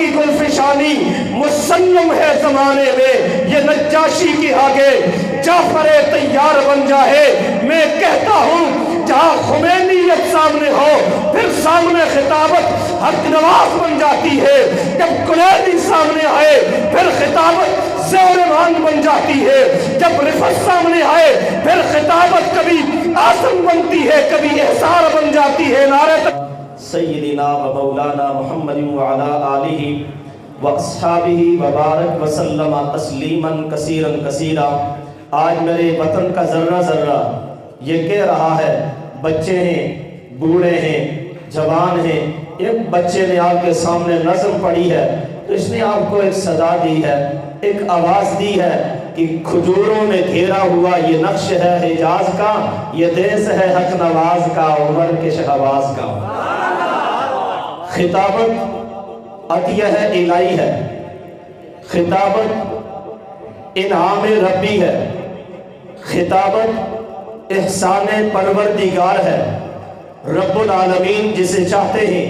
کی گلفشانی مسلم ہے زمانے میں، یہ نجاشی کے آگے جعفر طیار بن جائے۔ میں کہتا ہوں جہاں خمینیت سامنے ہو پھر سامنے خطابت حق نواز بن جاتی ہے، جب کلیدی سامنے آئے پھر خطابت زور مانگ بن جاتی ہے، جب رفت سامنے آئے پھر خطابت کبھی آسم بنتی ہے، کبھی احسار بن جاتی ہے۔ نعرہ سیدنا و مولانا محمد وعلا آلہ و اصحابہ وبارک وسلم تسلیما کثیرا کثیرا۔ آج میرے وطن کا ذرہ ذرہ یہ کہہ رہا ہے، بچے ہیں، بوڑھے ہیں، جوان ہیں۔ ایک بچے نے آپ کے سامنے نظم پڑھی ہے تو اس نے آپ کو ایک صدا دی ہے، ایک آواز دی ہے کہ کھجوروں میں گھیرا ہوا یہ نقش ہے حجاز کا، یہ دیس ہے حق نواز کا، عمر کے شہباز کا۔ خطابت عطیہ ہے، الہی ہے، خطابت انعام ربی ہے، خطابت احسان پروردگار ہے۔ رب العالمین جسے چاہتے ہیں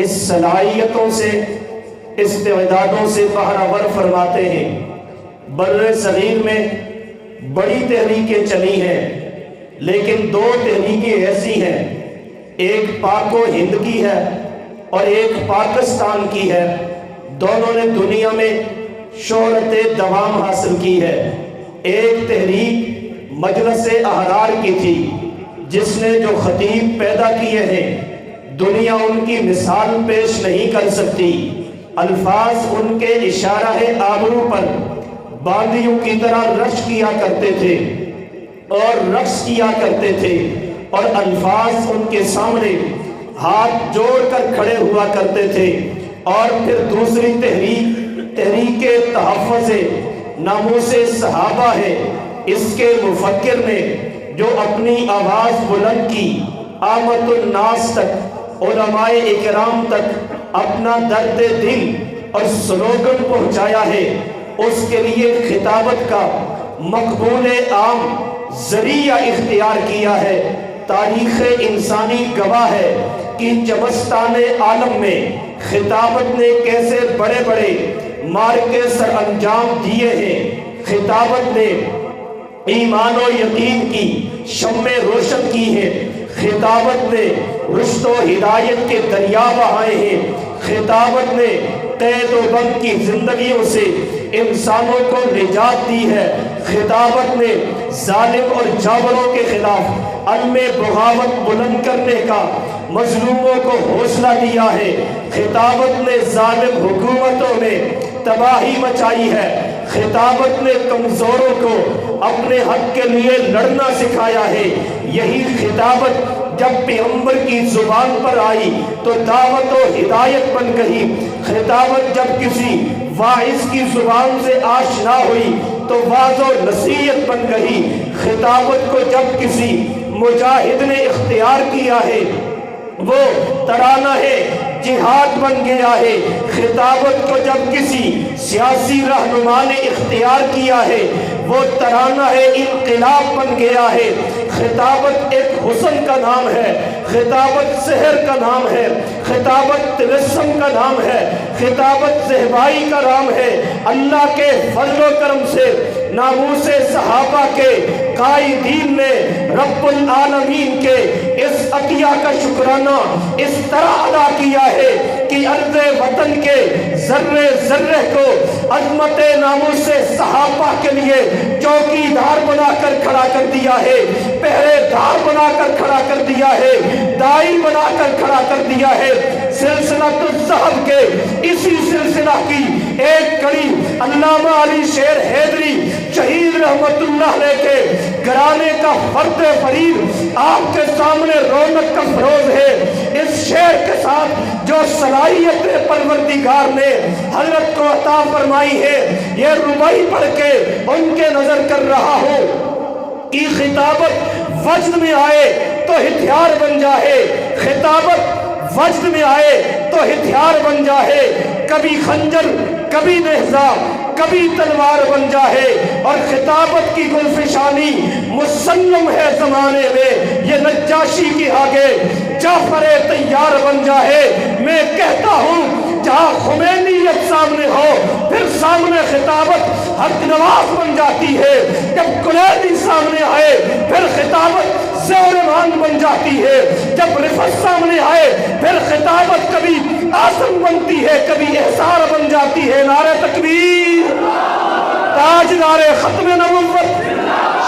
اس صلاحیتوں سے، استعدادوں سے بہرہ فرماتے ہیں۔ بر صغیر میں بڑی تحریکیں چلی ہیں، لیکن دو تحریکیں ایسی ہیں، ایک پاک و ہند کی ہے اور ایک پاکستان کی ہے۔ دونوں نے دنیا میں شہرت دوام حاصل کی ہے۔ ایک تحریک مجلس احرار کی تھی، جس نے جو خطیب پیدا کیے ہیں دنیا ان کی مثال پیش نہیں کر سکتی۔ الفاظ ان کے اشارہ آبرو پر باندیوں کی طرح رش کیا کرتے تھے اور رقص کیا کرتے تھے، اور الفاظ ان کے سامنے ہاتھ جوڑ کر کھڑے ہوا کرتے تھے۔ اور پھر دوسری تحریک تحفظ ناموس صحابہ ہے۔ اس کے مفکر نے جو اپنی آواز بلند کی، آمد الناس تک، علماء اکرام تک اپنا درد دل اور سلوگن پہنچایا ہے، اس کے لیے خطابت کا مقبول عام ذریعہ اختیار کیا ہے۔ تاریخ انسانی گواہ ہے کہ جبستان عالم میں خطابت نے کیسے بڑے بڑے مارکے سر انجام دیے ہیں۔ خطابت نے ایمان و یقین کی شمع روشن کی ہے، خطابت نے رشد و ہدایت کے دریا بہائے ہیں، خطابت نے قید و بند کی زندگیوں سے انسانوں کو نجات دی ہے، خطابت نے ظالم اور جابروں کے خلاف علم بغاوت بلند کرنے کا مظلوموں کو حوصلہ دیا ہے، خطابت نے ظالم حکومتوں میں تباہی مچائی ہے، خطابت نے کمزوروں کو اپنے حق کے لیے لڑنا سکھایا ہے۔ یہی خطابت جب پیغمبر کی زبان پر آئی تو دعوت و ہدایت بن گئی، خطابت جب کسی واعظ کی زبان سے آشنا ہوئی تو واعظ و نصیحت بن گئی، خطابت کو جب کسی مجاہد نے اختیار کیا ہے وہ ترانہ ہے جہاد بن گیا ہے، خطابت کو جب کسی سیاسی رہنما نے اختیار کیا ہے وہ ترانہ ہے انقلاب بن گیا ہے۔ خطابت ایک حسن کا نام ہے، خطابت سحر کا نام ہے، خطابت تلسم کا نام ہے، خطابت زہبائی کا نام ہے۔ اللہ کے فضل و کرم سے ناموس صحابہ کے قائدین نے رب العالمین کے اس عطیہ کا شکرانہ اس طرح ادا کیا ہے کہ ارض وطن کے ذرے ذرے کو عظمت ناموس صحابہ کے لیے چوکی دار بنا کر کھڑا کر دیا ہے، پہرے دار بنا کر کھڑا کر دیا ہے، دائی بنا کر کھڑا کر دیا ہے۔ سلسلہ الذہب کے اسی سلسلہ کی ایک کڑی علامہ علی شیر حیدری شہید رحمت اللہ علیہ کے گھرانے کا فرد فرید آپ کے سامنے رونق کا فروز ہے۔ اس شعر کے ساتھ جو صلاحیت پروردگار نے حضرت کو عطا فرمائی ہے، یہ ربائی پڑھ کے ان کے نظر کر رہا ہوں کہ خطابت وجد میں آئے تو ہتھیار بن جائے، خطابت وجد میں آئے تو ہتھیار بن جائے، کبھی خنجر کبھی نیزہ کبھی تلوار بن جائے، اور خطابت کی گلفشانی مسلم ہے زمانے میں، یہ نجاشی کے آگے جعفر طیار بن جائے۔ میں کہتا ہوں جہاں خمینی سامنے خطابت حق نواز بن جاتی ہے، جب کلیدی سامنے آئے پھر خطابت زور مان بن جاتی ہے، جب رفت سامنے آئے پھر خطابت کبھی آسم بنتی ہے، کبھی احسار بن جاتی ہے۔ نعرہ تکبیر، تاجدار ختم نبوت،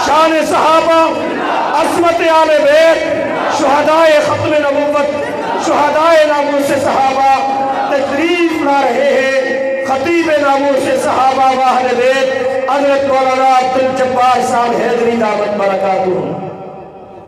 شان صحابہ، عظمت آل بیت، شہدائے ختم نبوت، شہدائے ناموس صحابہ تشریف لا رہے ہیں۔ خطیب ناموس صحابہ و اہل بیت حضرت مولانا عبد الجبار صاحب حیدری دامت برکاتہ۔